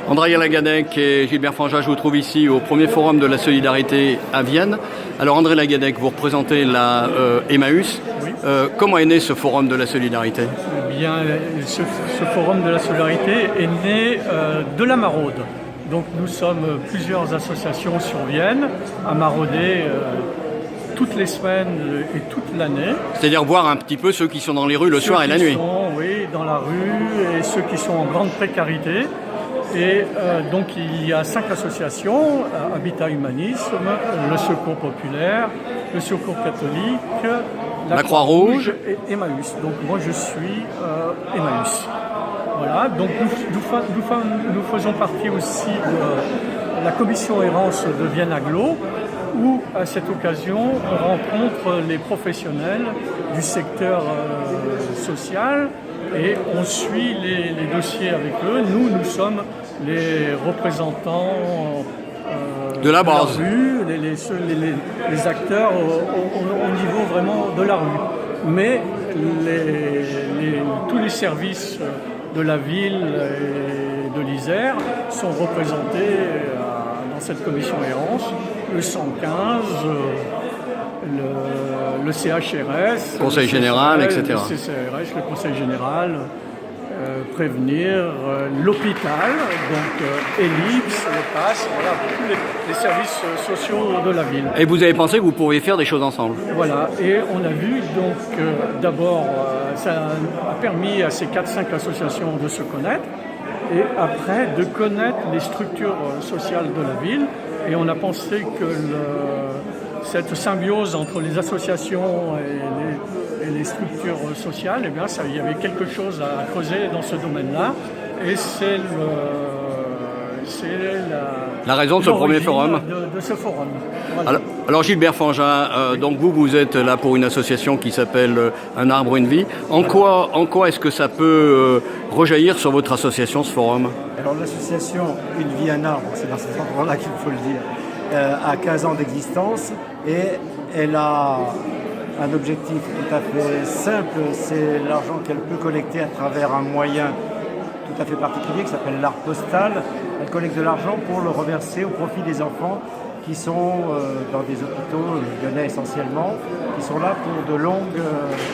Andrea Lagadec et Gilbert Frangin, je vous trouve ici au premier forum de la solidarité à Vienne. Alors André Lagadec, vous représentez la Emmaüs. Oui. Comment est né ce forum de la solidarité? Eh bien, ce forum de la solidarité est né de la maraude. Donc nous sommes plusieurs associations sur Vienne à marauder toutes les semaines et toute l'année. C'est-à-dire voir un petit peu ceux qui sont dans les rues le soir et la nuit. Oui, dans la rue, et ceux qui sont en grande précarité. Et donc il y a 5 associations, Habitat Humanisme, le Secours Populaire, le Secours Catholique, la Croix-Rouge et Emmaüs. Donc moi je suis Emmaüs. Voilà, donc nous faisons partie aussi de la commission errance de Vienne Agglo, où à cette occasion on rencontre les professionnels du secteur social et on suit les dossiers avec eux. Nous sommes les représentants de la base, rue, les acteurs au niveau vraiment de la rue. Mais tous les services de la ville et de l'Isère sont représentés dans cette commission errance, le 115, le CHRS, Conseil général, etc. Le CCRS, le Conseil général, prévenir, l'hôpital, donc Ellipse, le PASS, voilà, tous les services sociaux de la ville. Et vous avez pensé que vous pourriez faire des choses ensemble? Voilà, et on a vu donc d'abord, ça a permis à ces 4-5 associations de se connaître, et après de connaître les structures sociales de la ville, et on a pensé que cette symbiose entre les associations et les structures sociales, eh bien, il y avait quelque chose à creuser dans ce domaine-là. Et c'est la raison de ce premier forum. De ce forum. Voilà. Alors Gilbert Frangin, donc vous êtes là pour une association qui s'appelle Un arbre, une vie. En quoi est-ce que ça peut rejaillir sur votre association, ce forum? Alors l'association Une vie, un arbre, c'est dans cet endroit-là qu'il faut le dire, a 15 ans d'existence et elle a un objectif tout à fait simple, c'est l'argent qu'elle peut collecter à travers un moyen tout à fait particulier qui s'appelle l'art postal. Elle collecte de l'argent pour le reverser au profit des enfants qui sont dans des hôpitaux lyonnais essentiellement, qui sont là pour de longues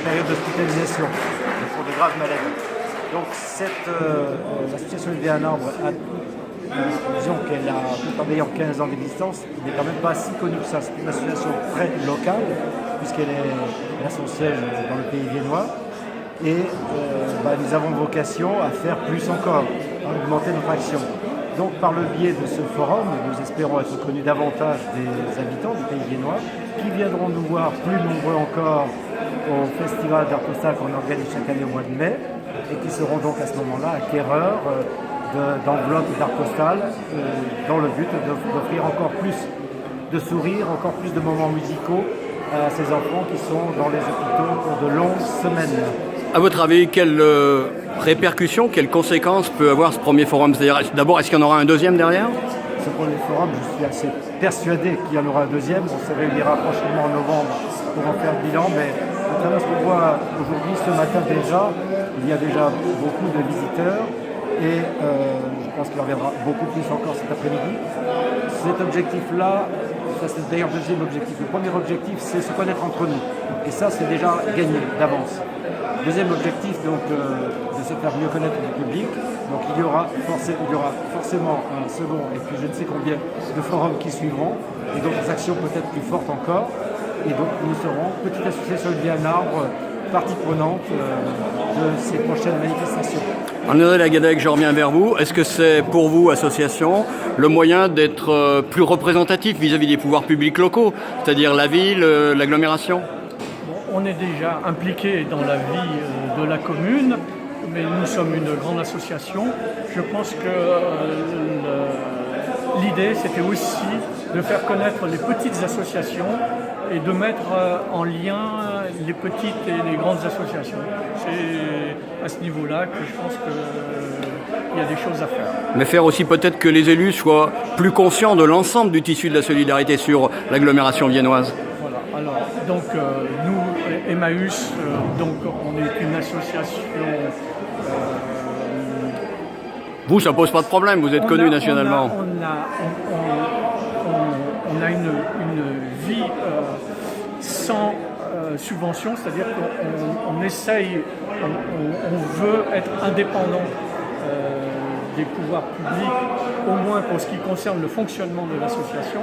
périodes d'hospitalisation et pour de graves maladies. Donc l'association Une vie, un arbre disons qu'elle a, tout en ayant 15 ans d'existence, n'est quand même pas si connue que ça. C'est une association très locale, puisqu'elle a son siège dans le pays viennois. Et nous avons vocation à faire plus encore, à augmenter notre action. Donc par le biais de ce forum, nous espérons être connus davantage des habitants du pays viennois, qui viendront nous voir plus nombreux encore au festival d'art postal qu'on organise chaque année au mois de mai, et qui seront donc à ce moment-là acquéreurs d'enveloppes d'art postal dans le but d'offrir encore plus de sourires, encore plus de moments musicaux à ces enfants qui sont dans les hôpitaux pour de longues semaines. À votre avis, quelles répercussions, quelles conséquences peut avoir ce premier forum? C'est-à-dire, d'abord, est-ce qu'il y en aura un deuxième derrière? Ce premier forum, je suis assez persuadé qu'il y en aura un deuxième. On se réunira prochainement en novembre pour en faire le bilan, mais à travers ce qu'on voit aujourd'hui, ce matin déjà, il y a déjà beaucoup de visiteurs. Et je pense qu'il en viendra beaucoup plus encore cet après-midi. Cet objectif-là, ça c'est d'ailleurs le deuxième objectif. Le premier objectif, c'est se connaître entre nous. Et ça, c'est déjà gagné d'avance. Deuxième objectif, donc, de se faire mieux connaître du public. Donc il y aura forcément un second et puis je ne sais combien de forums qui suivront. Et d'autres actions peut-être plus fortes encore. Et donc nous serons, petite association Une vie, un arbre, partie prenante de ces prochaines manifestations. André Lagadec, je reviens vers vous. Est-ce que c'est pour vous, association, le moyen d'être plus représentatif vis-à-vis des pouvoirs publics locaux, c'est-à-dire la ville, l'agglomération? On est déjà impliqué dans la vie de la commune, mais nous sommes une grande association. Je pense que l'idée, c'était aussi de faire connaître les petites associations et de mettre en lien les petites et les grandes associations. C'est à ce niveau-là que je pense qu'il y a des choses à faire. Mais faire aussi peut-être que les élus soient plus conscients de l'ensemble du tissu de la solidarité sur l'agglomération viennoise. Voilà. Alors, donc nous, Emmaüs, donc on est une association Vous, ça pose pas de problème, vous êtes connu nationalement. On a une vie sans subvention, c'est-à-dire qu'on essaye, on veut être indépendant des pouvoirs publics, au moins pour ce qui concerne le fonctionnement de l'association.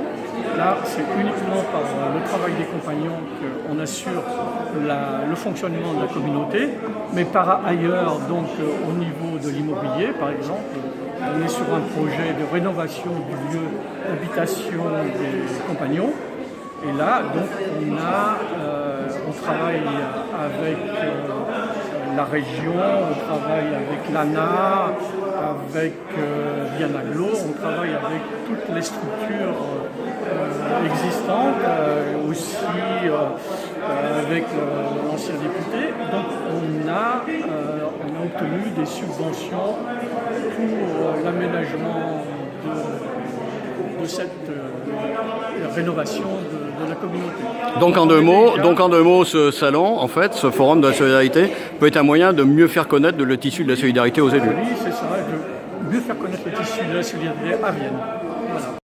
Là, c'est uniquement par le travail des compagnons qu'on assure le fonctionnement de la communauté, mais par ailleurs, donc au niveau de l'immobilier, par exemple, on est sur un projet de rénovation du lieu d'habitation des compagnons. Et là, donc, on travaille avec la région, on travaille avec l'ANA, avec Vianaglo, on travaille avec toutes les structures existantes, aussi avec l'ancien député. Donc on a obtenu des subventions pour l'aménagement de cette rénovation de la communauté. Donc en deux mots, ce salon, en fait, ce forum de la solidarité, peut être un moyen de mieux faire connaître le tissu de la solidarité aux élus. Oui, c'est ça, de mieux faire connaître le tissu de la solidarité à Vienne. Voilà.